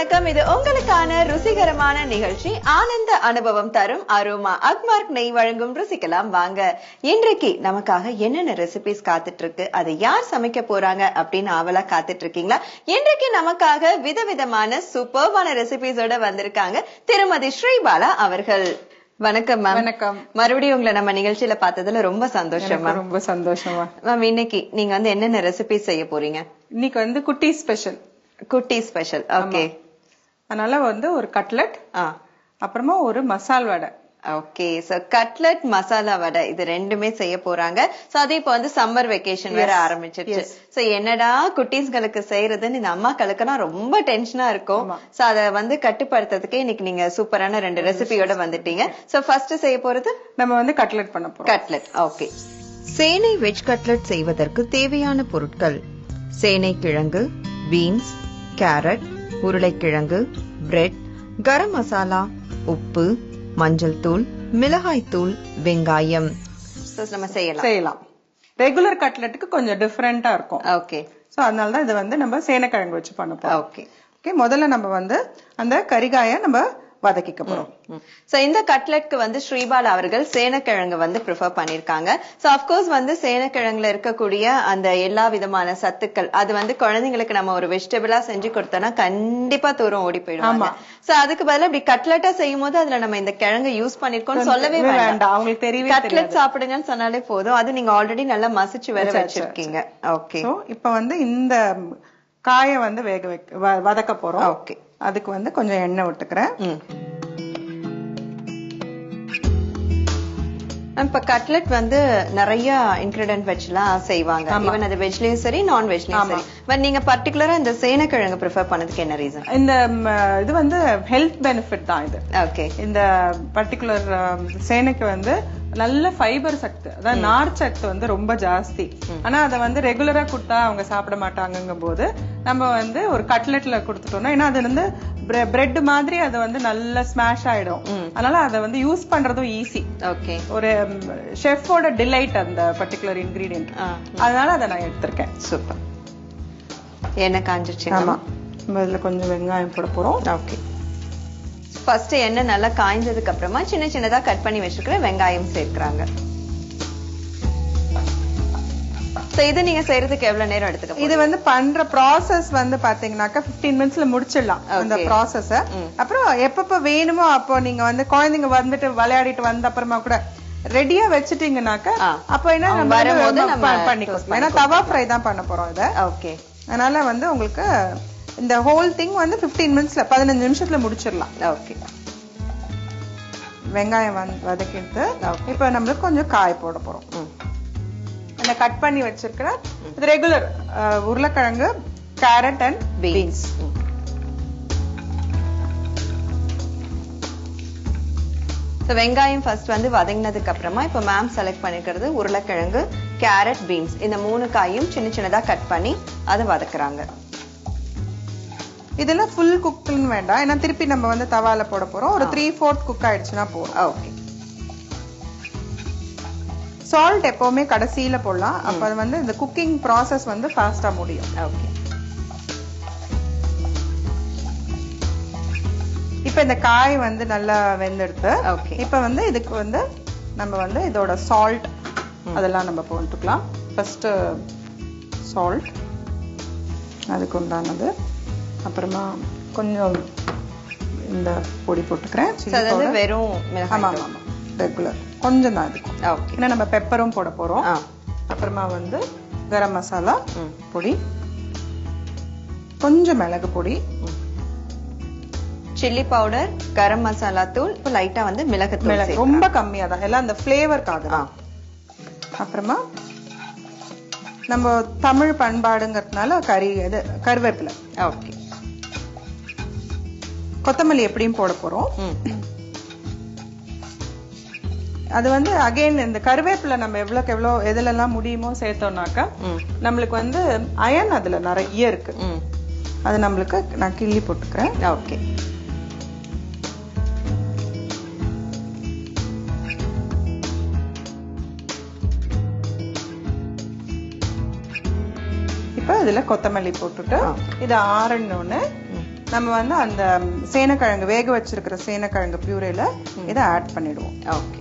வணக்கம். இது உங்களுக்கான ருசிகரமான நிகழ்ச்சி. ஆனந்த அனுபவம் தரும் அரோமா அக்மார்க் நெய் வழங்கும் ருசிக்கலாம் வாங்க. இன்றைக்கு நமக்காக என்னென்ன ரெசிபிஸ் காத்துட்டு இருக்கு, அதை யார் சமைக்க போறாங்க அப்படின்னு ஆவலா காத்துட்டு இருக்கீங்களா? இன்றைக்கு நமக்காக விதவிதமான சூப்பர்வான ரெசிபிஸோட வந்திருக்காங்க திருமதி ஸ்ரீபாலா அவர்கள். வணக்கம் மேம். வணக்கம். மறுபடியும் உங்களை நம்ம நிகழ்ச்சியில பார்த்ததுல ரொம்ப சந்தோஷம் மேம். ரொம்ப சந்தோஷமா மேம். இன்னைக்கு நீங்க வந்து என்னென்ன ரெசிபி செய்ய போறீங்க? இன்னைக்கு வந்து குட்டி ஸ்பெஷல். குட்டி ஸ்பெஷல். ஓகே. அதனால வந்து ஒரு கட்லெட், அப்புறமா ஒரு மசால் வடை. ஓகே. சோ கட்லெட், மசாலா வடை இது ரெண்டுமே செய்ய போறாங்க. சோ அது இப்ப வந்து சம்மர் வெக்கேஷன் வேற ஆரம்பிச்சிருச்சு. சோ என்னடா குட்டீஸ்களுக்கு செய்யறதுன்னு இந்த அம்மாக்களுக்குலாம் ரொம்ப டென்ஷனா இருக்கும். சோ அத வந்து கட்டுப்படுத்துறதுக்கே இன்னைக்கு நீங்க சூப்பரான 2 ரெசிபியோட வந்துட்டீங்க. சோ ஃபர்ஸ்ட் செய்ய போறது நம்ம வந்து கட்லெட் பண்ண போறோம். கட்லெட். ஓகே. சேனை வெஜ் கட்லெட் செய்வதற்கு தேவையான பொருட்கள்: சேனை கிழங்கு, பீன்ஸ், கேரட், உருளைக்கிழங்கு, பிரெட், கரம் மசாலா, உப்பு, மஞ்சள் தூள், மிளகாய் தூள், வெங்காயம். நம்ம செய்யலாம். ரெகுலர் கட்லெட்டுக்கு கொஞ்சம் டிஃபரெண்டா இருக்கும். ஓகே. சோ அதனால தான் இது வந்து நம்ம சேனைக்கிழங்கு வச்சு பண்ண போறோம். ஓகே. ஓகே. முதல்ல நம்ம வந்து அந்த கரிகாயை நம்ம வதக்கிக்க போறோம். சோ இந்த கட்லெட்க்கு வந்து ஸ்ரீபாலா அவர்கள் சேனக்கிழங்கு வந்து ப்ரிஃபர் பண்ணிருக்காங்க. சோ அப்கோர்ஸ் வந்து சேனக்கிழங்குல இருக்கக்கூடிய அந்த எல்லா விதமான சத்துக்கள் அது வந்து குழந்தைங்களுக்கு நம்ம ஒரு வெஜிடபிளா செஞ்சு கொடுத்தோம்னா கண்டிப்பா தூரம் ஓடி போயிடுவாங்க. சோ அதுக்கு பதிலா இப்படி கட்லெட்டா செய்யும் போது அதுல நம்ம இந்த கிழங்கு யூஸ் பண்ணிருக்கோம் சொல்லவே வேண்டாம். அவங்களுக்கு தெரியவே கட்லெட் சாப்பிடுங்கன்னு சொன்னாலே போதும். அது நீங்க ஆல்ரெடி நல்லா மசிச்சு வேற வச்சிருக்கீங்க. ஓகே. இப்ப வந்து இந்த காயை வந்து வதக்க போறோம். ஓகே. அதுக்கு வந்து கொஞ்சம் எண்ணெய் விட்டுக்கிறேன். இப்ப கட்லெட் வந்து நிறைய இன்கிரிடியன்ட் வச்சுலாம் செய்வாங்க. ஈவன் அது வெஜ்லயும் சரி நான் வெஜ்லயும் சரி. பட் நீங்க பர்டிகுலரா இந்த சேனக்கிழங்கு ப்ரிஃபர் பண்ணதுக்கு என்ன ரீசன்? இந்த இது வந்து ஹெல்த் பெனிஃபிட் தான் இது. ஓகே. இந்த பர்டிகுலர் சேனைக்கு வந்து நல்ல ஃபைபர் சத்து, அதாவது நார் சத்து வந்து ரொம்ப ஜாஸ்தி. ஆனா அதை வந்து ரெகுலரா கொடுத்தா அவங்க சாப்பிட மாட்டாங்கும் போது நம்ம வந்து ஒரு கட்லெட்ல கொடுத்துட்டோம்னா, ஏன்னா அது வந்து பிரெட் மாதிரி அது வந்து நல்ல ஸ்மாஷ் ஆயிடும். அதனால அதை வந்து யூஸ் பண்றதும் ஈஸி. ஓகே. ஒரு ஷெஃபோட டிலைட் அந்த பர்டிகுலர் இன்கிரீடியன்ட். அதனால அதை நான் எடுத்திருக்கேன். சூப்பர். எண்ணெய் காஞ்சிருச்சு. ஆமா. இதுல கொஞ்சம் வெங்காயம் போட போறோம். ஓகே. ஃபர்ஸ்ட் எண்ணெய் நல்லா காய்ஞ்சதுக்கு அப்புறமா சின்ன சின்னதா கட் பண்ணி வச்சிருக்கிற வெங்காயம் சேர்க்கிறாங்க. இது நீங்க செய்யறதுக்கு எவ்வளவு நேரம் எடுத்துக்க? இது வந்து பண்ற ப்ராசஸ் வந்து பாத்தீங்கன்னாக்கா 15 மினிட்ஸ்ல முடிச்சிடலாம் அந்த ப்ராசஸ். அப்புறம் எப்பப்ப வேணுமோ அப்போ நீங்க வந்து குழந்தைங்க வந்துட்டு விளையாடிட்டு வந்த அப்புறமா கூட ரெடியா வச்சுட்டீங்கன்னாக்கா அப்ப என்ன நம்ம பண்ணிக்கலாம். ஏன்னா தவா ஃப்ரை தான் பண்ண போறோம் இத. ஓகே. அதனால வந்து உங்களுக்கு இந்த ஹோல் திங் வந்து 15 மினிட்ஸ்ல 15 நிமிஷத்துல முடிச்சிடலாம். ஓகே. வெங்காயம் வதக்கிட்டு இப்ப நம்மளுக்கு கொஞ்சம் காய் போட போறோம். அந்த கட் பண்ணி வச்சிருக்கிற ரெகுலர் உருளைக்கிழங்கு, கேரட் அண்ட் பீன்ஸ். வெங்காயம் ஃபர்ஸ்ட் வந்து வதங்கினதுக்கு அப்புறமா இப்ப மேம் செலக்ட் பண்ணிக்கிறது உருளைக்கிழங்கு, கேரட், பீன்ஸ் இந்த 3 காயும் சின்ன சின்னதா கட் பண்ணி அதை வதக்குறாங்க. இதெல்லாம் ஃபுல் குக்னு வேண்டாம், ஏன்னா திருப்பி நம்ம வந்து தவால போட போறோம். ஒரு 3/4 குக் ஆயிடுச்சுன்னா போதும். ஓகே. சால்ட் எப்பவுமே கடைசியில போடலாம். அப்ப அது வந்து இந்த குக்கிங் ப்ராசஸ் வந்து ஃபாஸ்டா முடியும். ஓகே. இப்ப இந்த காய் வந்து நல்லா வெந்தெடுத்து இப்ப வந்து இதுக்கு வந்து நம்ம வந்து இதோட சால்ட் அதெல்லாம் நம்ம போட்டுக்கலாம். ஃபர்ஸ்ட் சால்ட் அதுக்கு உண்டானது, அப்புறமா கொஞ்சம் இந்த பொடி போட்டுக்கிறேன். வெறும் ரெகுலர் கொஞ்சம் தான் இருக்கும். ஏன்னா நம்ம பெப்பரும் போட போறோம். அப்புறமா வந்து கரம் மசாலா பொடி, கொஞ்சம் மிளகு பொடி, சில்லி பவுடர், கரம் மசாலா தூள், இப்போ லைட்டா வந்து மிளகு தூள் ரொம்ப கம்மியா தான், எல்லாம் அந்த ஃபிளேவர்க்காக. அப்புறமா நம்ம தமிழ் பண்பாடுங்கிறதுனால கருவேப்பிலை. ஓகே. கொத்தமல்லி எப்படியும் போட போறோம். அது வந்து அகைன் இந்த கருவேப்பிலை நம்ம எவ்வளவுக்கு எவ்வளவு எதுலெல்லாம் முடியுமோ சேர்த்தோம்னாக்கா நம்மளுக்கு வந்து அயன் அதுல நிறைய இருக்கு. அது நம்மளுக்கு நான் கிள்ளி போட்டுக்கிறேன். ஓகே. இப்ப இதுல கொத்தமல்லி போட்டுட்டு இது ஆறணும்னு நம்ம வந்து அந்த சேனக்கிழங்கு வேக வச்சிருக்கிற சேனக்கிழங்கு பியூரேல இதை ஆட் பண்ணிடுவோம். ஓகே.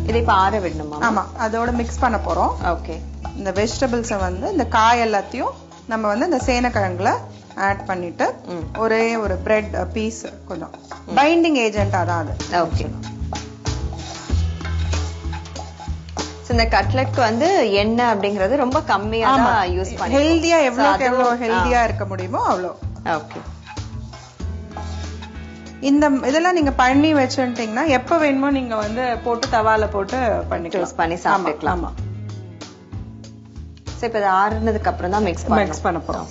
இதை இப்ப ஆற விடணுமா? ஆமா, அதோட மிக்ஸ் பண்ண போறோம். ஓகே. இந்த வெஜிடபிள்ஸை வந்து இந்த காய் எல்லாத்தையும் நம்ம வந்து இந்த சேனக்கிழங்குல ஆட் பண்ணிட்டு ஒரே ஒரு பிரெட் பீஸ் கொஞ்சம் பைண்டிங் ஏஜென்ட்டா தான் அது. ஓகே. இந்த கட்லெட்க்கு வந்து எண்ணெய் அப்படிங்கிறது ரொம்ப கம்மியா தான் யூஸ் பண்ணி ஹெல்தியா எவ்வளவு ஹெல்தியா இருக்க முடியுமோ அவ்வளோ. ஓகே. இந்த இதெல்லாம் நீங்க பண்ணி வச்சுட்டீங்கன்னா எப்ப வேணுமோ நீங்க வந்து போட்டு தவால போட்டு யூஸ் பண்ணி சாப்பிட்டுக்கலாம். ஆமா. சோ இப்ப இது ஆறுனதுக்கு அப்புறம் தான் மிக்ஸ் பண்ண போறோம்.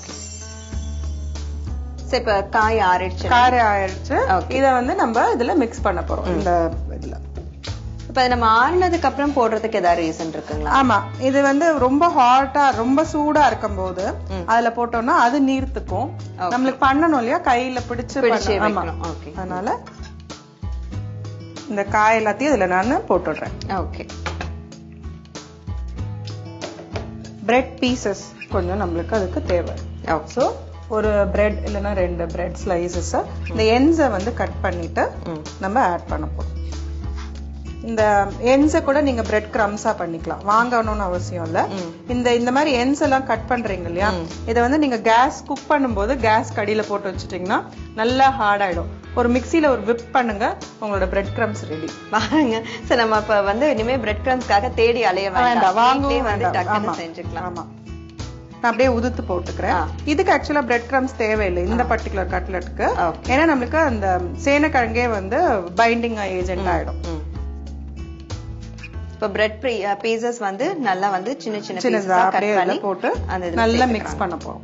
சோ இப்ப காய் ஆறிடுச்சு. இத வந்து நம்ம இதுல மிக்ஸ் பண்ண போறோம். இந்த இதுல இப்ப நம்ம ஆறுனதுக்கு அப்புறம் போடுறதுக்கு ஏதாவது ரீசன் இருக்குங்களா? ஆமா, இது வந்து ரொம்ப ஹாட்டா ரொம்ப சூடா இருக்கும் போது அதுல போட்டோம்னா அது நீர்த்துக்கும். நம்மளுக்கு பண்ணணும் இல்லையா, கையில பிடிச்சு. அதனால இந்த காய் எல்லாத்தையும் இதுல நான் போட்டுடுறேன். ஓகே. பிரெட் பீசஸ் கொஞ்சம் நம்மளுக்கு அதுக்கு தேவை. சோ ஒரு பிரெட் இல்லைன்னா 2 பிரெட் ஸ்லைசஸ் இந்த எண்ட்ஸை வந்து கட் பண்ணிட்டு நம்ம ஆட் பண்ண போறோம். இந்த எண்ட்ஸை கூட நீங்க பிரெட் கிரம்ஸா பண்ணிக்கலாம், வாங்கணும்னு அவசியம் இல்ல. இந்த மாதிரி எண்ட்ஸ் எல்லாம் கட் பண்றீங்க இல்லையா, இதை வந்து நீங்க கேஸ் குக் பண்ணும்போது கேஸ் கடியில போட்டு வச்சுட்டீங்கன்னா நல்லா ஹார்ட் ஆயிடும். ஒரு மிக்ஸில ஒரு விப் பண்ணுங்க, உங்களோட பிரெட் கிரம்ஸ் ரெடி. வாங்க. சோ நம்ம இப்ப வந்து இனிமே பிரெட் கிரம்ஸ்க்காக தேடி அலைய வேண்டாம், வாங்கவே வந்து டக்குனு செஞ்சுக்கலாம். ஆமா, நான் அப்படியே உதுத்து போட்டுக்கிறேன். இதுக்கு ஆக்சுவலா பிரெட் கிரம்ஸ் தேவையில்லை இந்த பர்டிகுலர் கட்லெட்டுக்கு. ஏன்னா நம்மளுக்கு அந்த சேனக்கிழங்கே வந்து பைண்டிங் ஏஜென்ட் ஆயிடும். இப்ப பிரெட் பீசஸ் வந்து நல்லா வந்து சின்ன சின்ன பீசஸா கட் பண்ணி போட்டு நல்லா மிக்ஸ் பண்ண போறோம்.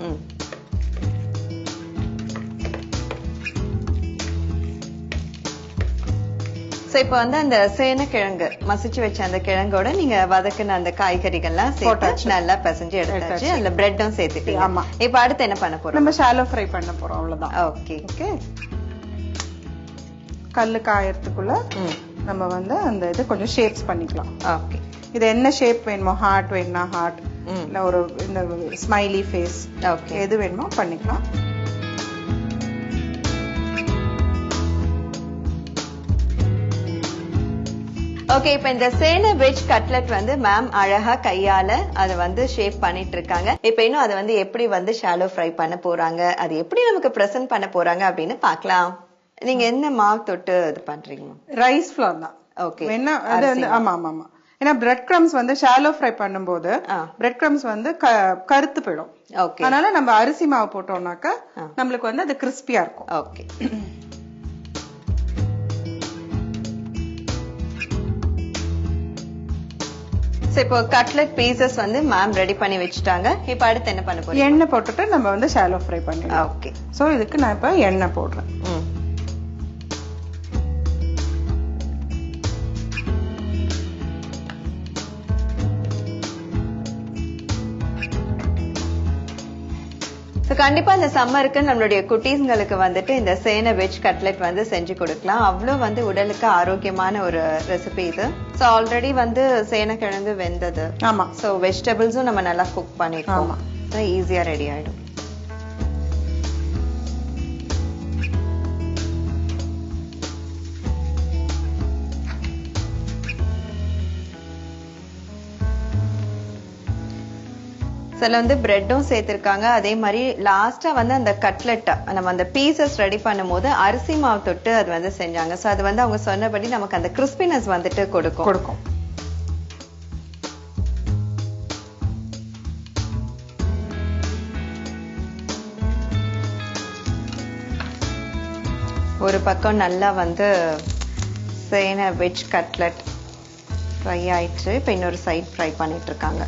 சோ இப்போ வந்து அந்த சேனக்கிழங்கு மசிச்சு வச்ச அந்த கிழங்கோட நீங்க வதக்குன அந்த காய்கறிகள்லாம் சேர்த்து நல்லா பிசைஞ்சு எடுத்தாச்சு. அதுல பிரெட்டும் சேர்த்துட்டீங்க. ஆமா. இப்போ அடுத்து என்ன பண்ண போறோம்? நம்ம ஷாலோ ஃப்ரை பண்ண போறோம், அவ்வளவுதான். ஓகே. ஓகே. கல்லு காயறதுக்குள்ள நம்ம வந்து அந்த இது கொஞ்சம் ஷேப்ஸ் பண்ணிக்கலாம். ஓகே. இது என்ன ஷேப் வேணுமோ, ஹார்ட் வேணும்னா ஹார்ட், இல்ல ஒரு இந்த ஸ்மைலி ஃபேஸ், ஓகே, எது வேணுமோ பண்ணிக்கலாம். ஓகே. இப்போ இந்த சேன வெஜ் கட்லெட் வந்து மேம் அழகா கையால அதை வந்து ஷேப் பண்ணிட்டு இருக்காங்க. இப்போ இன்னும் அதை வந்து எப்படி வந்து ஷாலோ ஃப்ரை பண்ண போறாங்க, அது எப்படி நமக்கு பிரசன்ட் பண்ண போறாங்க அப்படின்னு பார்க்கலாம். நீங்க என்ன மாவு தொட்டு இது பண்றீங்க? ரைஸ் ஃப்ளோர் தான். ஓகே. என்ன அது வந்து ஆமா ஆமா ஆமா. ஏன்னா பிரெட் கிரம்ஸ் வந்து ஷாலோ ஃப்ரை பண்ணும்போது பிரெட் கிரம்ஸ் வந்து கருத்து போயிடும். ஓகே. அதனால நம்ம அரிசி மாவு போட்டோம்னாக்க நம்மளுக்கு வந்து அது கிறிஸ்பியா இருக்கும். ஓகே. இப்போ கட்லெட் பீசஸ் வந்து மேம் ரெடி பண்ணி வச்சுட்டாங்க. இப்போ அடுத்து என்ன பண்ண போறோம்? எண்ணெய் போட்டுட்டு நம்ம வந்து ஷாலோ ஃப்ரை பண்ணிடலாம். ஓகே. சோ இதுக்கு நான் இப்ப எண்ணெய் போடுறேன். கண்டிப்பா இந்த சம்மருக்கு நம்மளுடைய குட்டீஸ்களுக்கு வந்துட்டு இந்த சேன வெஜ் கட்லெட் வந்து செஞ்சு கொடுக்கலாம். அவ்வளவு வந்து உடலுக்கு ஆரோக்கியமான ஒரு ரெசிபி இது. சோ ஆல்ரெடி வந்து சேனக்கிழங்கு வெந்தது. ஆமா. சோ வெஜிடபிள்ஸும் நம்ம நல்லா குக் பண்ணிருக்கோம். ஈஸியா ரெடி ஆயிடும். சில வந்து பிரெட்டும் சேர்த்திருக்காங்க. அதே மாதிரி லாஸ்டா வந்து அந்த கட்லெட் நம்ம அந்த பீசஸ் ரெடி பண்ணும் போது அரிசி மாவு தொட்டு அது வந்து செஞ்சாங்க. சோ அது வந்து அவங்க சொன்னபடி நமக்கு அந்த கிறிஸ்பினஸ் வந்துட்டு கொடுக்கும். ஒரு பக்கம் நல்லா வந்து சேன வெஜ் கட்லெட் ஃப்ரை ஆயிடுச்சு. இப்போ இன்னொரு சைட் ஃப்ரை பண்ணிட்டு இருக்காங்க.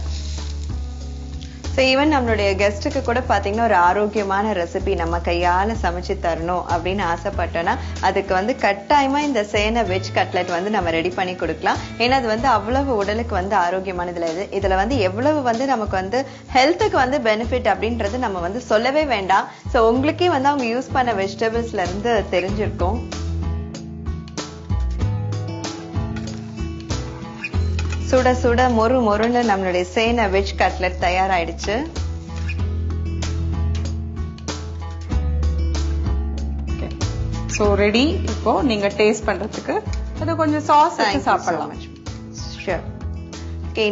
ஈவன் நம்மளுடைய கெஸ்ட்டுக்கு கூட பாத்தீங்கன்னா ஒரு ஆரோக்கியமான ரெசிபி நம்ம கையால சமைச்சு தரணும் அப்படின்னு ஆசைப்பட்டோம்னா அதுக்கு வந்து கட்டாயமா இந்த சேன வெஜ் கட்லெட் வந்து நம்ம ரெடி பண்ணி கொடுக்கலாம். ஏன்னா அது வந்து அவ்வளவு உடலுக்கு வந்து ஆரோக்கியமானதுல இதுல வந்து எவ்வளவு வந்து நமக்கு வந்து ஹெல்த்துக்கு வந்து பெனிஃபிட் அப்படின்றது நம்ம வந்து சொல்லவே வேண்டாம். சோ உங்களுக்கே வந்து அவங்க யூஸ் பண்ண வெஜிடபிள்ஸ்ல இருந்து தெரிஞ்சிருக்கும். சுட சுட மொறு மொறுன்னு நம்மளுடைய சேனை வெஜ் கட்லெட் தயாராயிடுச்சு. So ready. இப்போ நீங்க டேஸ்ட் பண்றதுக்கு அது கொஞ்சம் சாஸ் வச்சு சாப்பிடலாம்.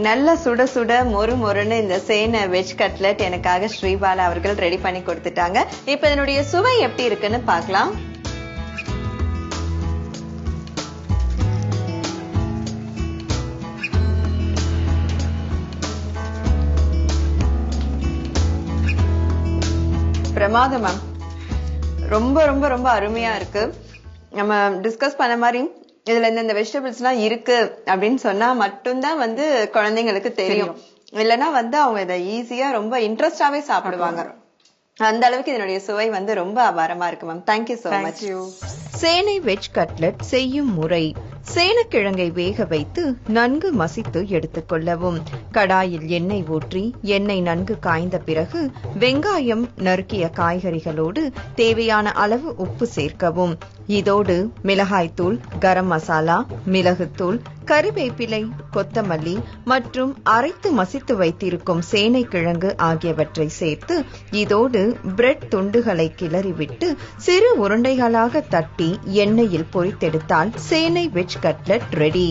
நல்ல சுட சுட மொறு மொறுன்னு இந்த சேனை வெஜ் கட்லெட் எனக்காக ஸ்ரீபாலா அவர்கள் ரெடி பண்ணி கொடுத்துட்டாங்க. இப்ப இதனுடைய சுவை எப்படி இருக்குன்னு பார்க்கலாம். பிரமாதம் மேம். ரொம்ப ரொம்ப ரொம்ப அருமையா இருக்கு. நம்ம டிஸ்கஸ் பண்ண மாதிரி இதுல இந்த வெஜிடபிள்ஸ் எல்லாம் இருக்கு அப்படின்னு சொன்னா மட்டும்தான் வந்து குழந்தைங்களுக்கு தெரியும். இல்லைன்னா வந்து அவங்க இதை ஈஸியா ரொம்ப இன்ட்ரெஸ்டாவே சாப்பிடுவாங்க. அந்த அளவுக்கு இதனுடைய சுவை வந்து ரொம்ப அபாரமா இருக்கு மேம். Thank you so much. சேனை வெஜ் கட்லெட் செய்யும் முறை: சேனக்கிழங்கை வேக வைத்து நன்கு மசித்து எடுத்துக்கொள்ளவும். கடாயில் எண்ணெய் ஊற்றி எண்ணெய் நன்கு காய்ந்த பிறகு வெங்காயம், நறுக்கிய காய்கறிகளோடு தேவையான அளவு உப்பு சேர்க்கவும். இதோடு மிளகாய்த்தூள், கரம் மசாலா, மிளகுத்தூள், கறிவேப்பிலை, கொத்தமல்லி மற்றும் அரைத்து மசித்து வைத்திருக்கும் சேனைக்கிழங்கு ஆகியவற்றை சேர்த்து இதோடு பிரெட் துண்டுகளை கிளறிவிட்டு சிறு உருண்டைகளாக தட்டி எண்ணெயில் பொரித்தெடுத்தால் சேனை வெஜ் கட்லெட் ரெடி.